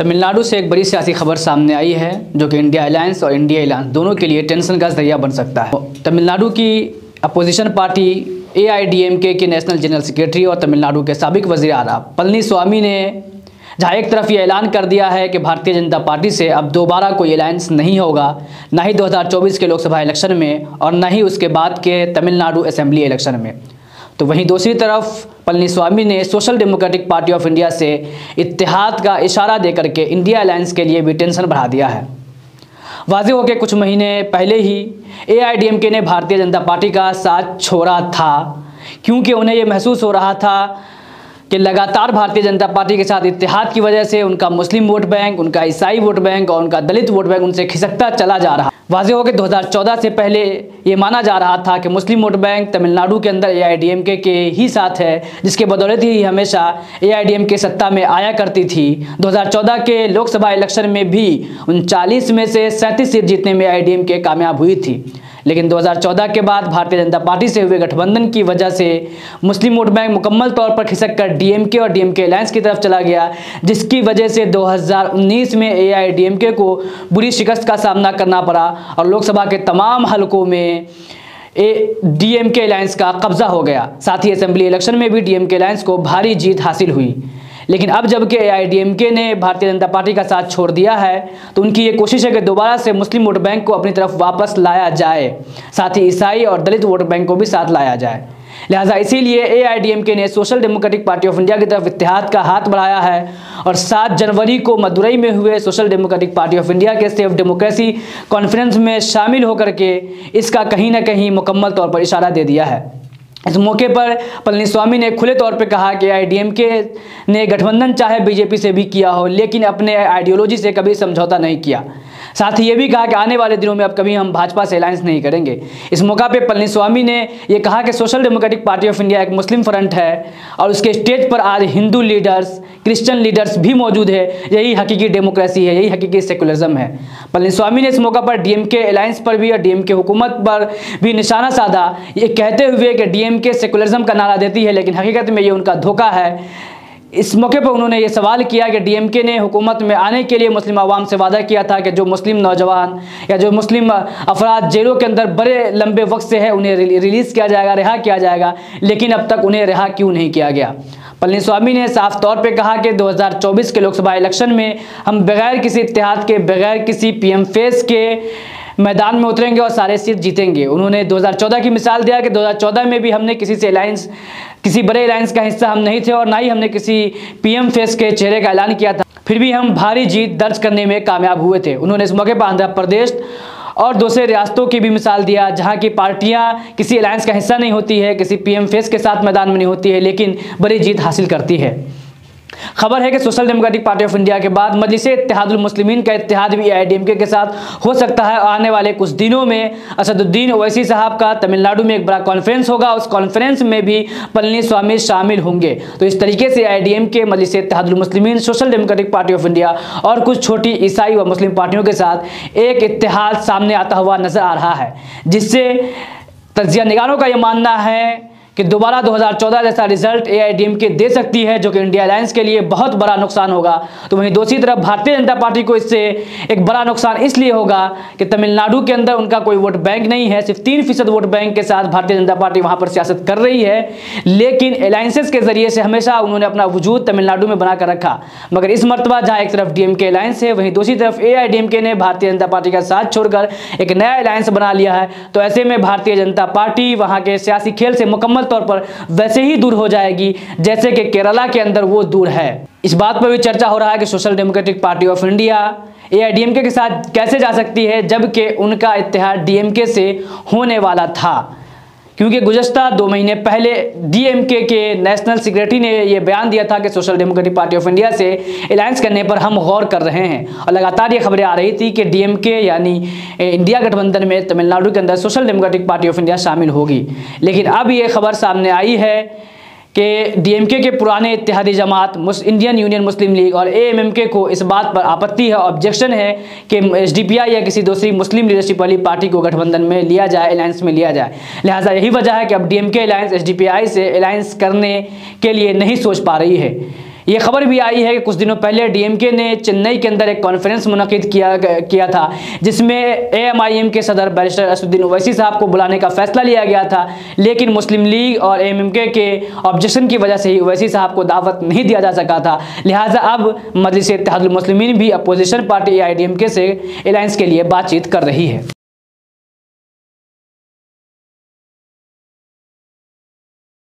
तमिलनाडु से एक बड़ी सियासी खबर सामने आई है जो कि इंडिया अलायंस और इंडिया अलायंस दोनों के लिए टेंशन का जरिया बन सकता है। तमिलनाडु की अपोजिशन पार्टी AIDMK के नेशनल जनरल सेक्रेटरी और तमिलनाडु के साबिक वज़ीर आला पलनीस्वामी ने जहां एक तरफ ये ऐलान कर दिया है कि भारतीय जनता पार्टी से अब दोबारा कोई अलायंस नहीं होगा, ना ही 2024 के लोकसभा इलेक्शन में और ना ही उसके बाद के तमिलनाडु असेंबली इलेक्शन में, तो वहीं दूसरी तरफ पलनीस्वामी ने social democratic party of India से इत्तेहाद का इशारा देकर के इंडिया अलायंस के लिए भी टेंशन बढ़ा दिया है। वाज़ेह हो के कुछ महीने पहले ही AIDMK ने भारतीय जनता पार्टी का साथ छोड़ा था, क्योंकि उन्हें ये महसूस हो रहा था कि लगातार भारतीय जनता पार्टी के साथ इत्तेहाद की वजह से उनका मुस्लिम वोट बैंक, उनका ईसाई वोट बैंक और उनका दलित वोट बैंक उनसे खिसकता चला जा रहा। वाज़ेह हो कि 2014 से पहले ये माना जा रहा था कि मुस्लिम वोट बैंक तमिलनाडु के अंदर AIDMK के ही साथ है, जिसके बदौलत ही हमेशा AIDMK सत्ता में आया करती थी। 2014 के लोकसभा इलेक्शन में भी 39 में से 37 सीट जीतने में AIDMK कामयाब हुई थी, लेकिन 2014 के बाद भारतीय जनता पार्टी से हुए गठबंधन की वजह से मुस्लिम वोट बैंक मुकम्मल तौर पर खिसक कर DMK और DMK अलायंस की तरफ चला गया, जिसकी वजह से 2019 में AIDMK को बुरी शिकस्त का सामना करना पड़ा और लोकसभा के तमाम हलकों में DMK अलायंस का कब्जा हो गया। साथ ही असेंबली इलेक्शन में भी DMK अलायंस को भारी जीत हासिल हुई। लेकिन अब जबकि AIDMK ने भारतीय जनता पार्टी का साथ छोड़ दिया है, तो उनकी ये कोशिश है कि दोबारा से मुस्लिम वोट बैंक को अपनी तरफ वापस लाया जाए, साथ ही ईसाई और दलित वोट बैंक को भी साथ लाया जाए। लिहाजा इसीलिए AIDMK ने social democratic party of India की तरफ इत्तेहाद का हाथ बढ़ाया है और 7 जनवरी को मदुरई में हुए social democratic party of India के सेफ डेमोक्रेसी कॉन्फ्रेंस में शामिल होकर के इसका कहीं ना कहीं मुकम्मल तौर पर इशारा दे दिया है। इस मौके पर पलनीस्वामी ने खुले तौर पर कहा कि AIDMK ने गठबंधन चाहे BJP से भी किया हो, लेकिन अपने आइडियोलॉजी से कभी समझौता नहीं किया। साथ ही ये भी कहा कि आने वाले दिनों में अब कभी हम भाजपा से अलायंस नहीं करेंगे। इस मौका पे पलनीस्वामी ने ये कहा कि social democratic party of India एक मुस्लिम फ्रंट है और उसके स्टेज पर आज हिंदू लीडर्स, क्रिश्चियन लीडर्स भी मौजूद है। यही हकीकी डेमोक्रेसी है, यही हकीकी सेकुलरिज्म है। पलनीस्वामी ने इस मौका पर DMK अलायंस पर भी और DMK हुकूमत पर भी निशाना साधा, ये कहते हुए कि DMK सेकुलरिज्म का नारा देती है, लेकिन हकीकत में ये उनका धोखा है। इस मौके पर उन्होंने ये सवाल किया कि DMK ने हुकूमत में आने के लिए मुस्लिम आवाम से वादा किया था कि जो मुस्लिम नौजवान या जो मुस्लिम अफराद जेलों के अंदर बड़े लंबे वक्त से है उन्हें रिलीज़ किया जाएगा, रिहा किया जाएगा, लेकिन अब तक उन्हें रिहा क्यों नहीं किया गया। पलनीस्वामी ने साफ तौर पे कहा कि 2024 के लोकसभा इलेक्शन में हम बगैर किसी इत्तेहाद के, बगैर किसी PM फेस के मैदान में उतरेंगे और सारे सीट जीतेंगे। उन्होंने 2014 की मिसाल दिया कि 2014 में भी हमने किसी से अलायंस, किसी बड़े अलायंस का हिस्सा हम नहीं थे और ना ही हमने किसी PM फेस के चेहरे का ऐलान किया था, फिर भी हम भारी जीत दर्ज करने में कामयाब हुए थे। उन्होंने इस मौके पर आंध्र प्रदेश और दूसरे रियासतों की भी मिसाल दिया, जहां की पार्टियां किसी अलायंस का हिस्सा नहीं होती है, किसी PM फेस के साथ मैदान में नहीं होती है, लेकिन बड़ी जीत हासिल करती है। खबर है कि social democratic party of India के बाद मजलिसे इत्तेहादुल मुस्लिमीन का इत्तेहाद भी AIDMK के साथ हो सकता है। आने वाले कुछ दिनों में असदुद्दीन ओवैसी साहब का तमिलनाडु में एक बड़ा कॉन्फ्रेंस होगा, उस कॉन्फ्रेंस में भी पलनीस्वामी शामिल होंगे। तो इस तरीके से AIDMK, Majlise Ittehadul Muslimeen, social democratic party of India और कुछ छोटी ईसाई व मुस्लिम पार्टियों के साथ एक इत्तेहाद सामने आता हुआ नजर आ रहा है, जिससे तज्जिया निगारों का यह मानना है कि दोबारा 2014 जैसा रिजल्ट AIDMK दे सकती है, जो कि इंडिया अलायंस के लिए बहुत बड़ा नुकसान होगा। तो वहीं दूसरी तरफ भारतीय जनता पार्टी को इससे एक बड़ा नुकसान इसलिए होगा कि तमिलनाडु के अंदर उनका कोई वोट बैंक नहीं है, सिर्फ 3% वोट बैंक के साथ भारतीय जनता पार्टी वहां पर सियासत कर रही है, लेकिन अलायंसेस के जरिए से हमेशा उन्होंने अपना वजूद तमिलनाडु में बनाकर रखा। मगर इस मरतबा जहाँ एक तरफ DMK अलायंस है, वहीं दूसरी तरफ AIDMK ने भारतीय जनता पार्टी का साथ छोड़कर एक नया अलायंस बना लिया है। तो ऐसे में भारतीय जनता पार्टी वहाँ के सियासी खेल से मुकम्मल तौर पर वैसे ही दूर हो जाएगी जैसे कि केरला के अंदर वो दूर है। इस बात पर भी चर्चा हो रहा है कि social democratic party of India AIDMK के साथ कैसे जा सकती है, जबकि उनका इत्तेहाद DMK से होने वाला था, क्योंकि गुज़श्ता 2 महीने पहले DMK के नेशनल सेक्रेटरी ने यह बयान दिया था कि social democratic party of India से अलायंस करने पर हम गौर कर रहे हैं। और लगातार ये खबरें आ रही थी कि DMK यानी इंडिया गठबंधन में तमिलनाडु के अंदर social democratic party of India शामिल होगी। लेकिन अब ये खबर सामने आई है कि DMK के पुराने इत्तेहादी जमात इंडियन यूनियन मुस्लिम लीग और AMMK को इस बात पर आपत्ति है, ऑब्जेक्शन है कि SDPI या किसी दूसरी मुस्लिम लीडरशिप वाली पार्टी को गठबंधन में लिया जाए, अलायंस में लिया जाए। लिहाजा यही वजह है कि अब DMK अलायंस SDPI से अलायंस करने के लिए नहीं सोच पा रही है। ये खबर भी आई है कि कुछ दिनों पहले डीएमके ने चेन्नई के अंदर एक कॉन्फ्रेंस मुनक्किद किया था, जिसमें एएमआईएम के सदर बैरिस्टर असदुद्दीन ओवैसी साहब को बुलाने का फैसला लिया गया था, लेकिन मुस्लिम लीग और एएमएमके के ऑब्जेक्शन की वजह से ही ओवैसी साहब को दावत नहीं दिया जा सका था। लिहाजा अब मजलिस इत्तेहादुल मुस्लिमीन भी अपोजिशन पार्टी एआईएडीएमके से अलायंस के लिए बातचीत कर रही है।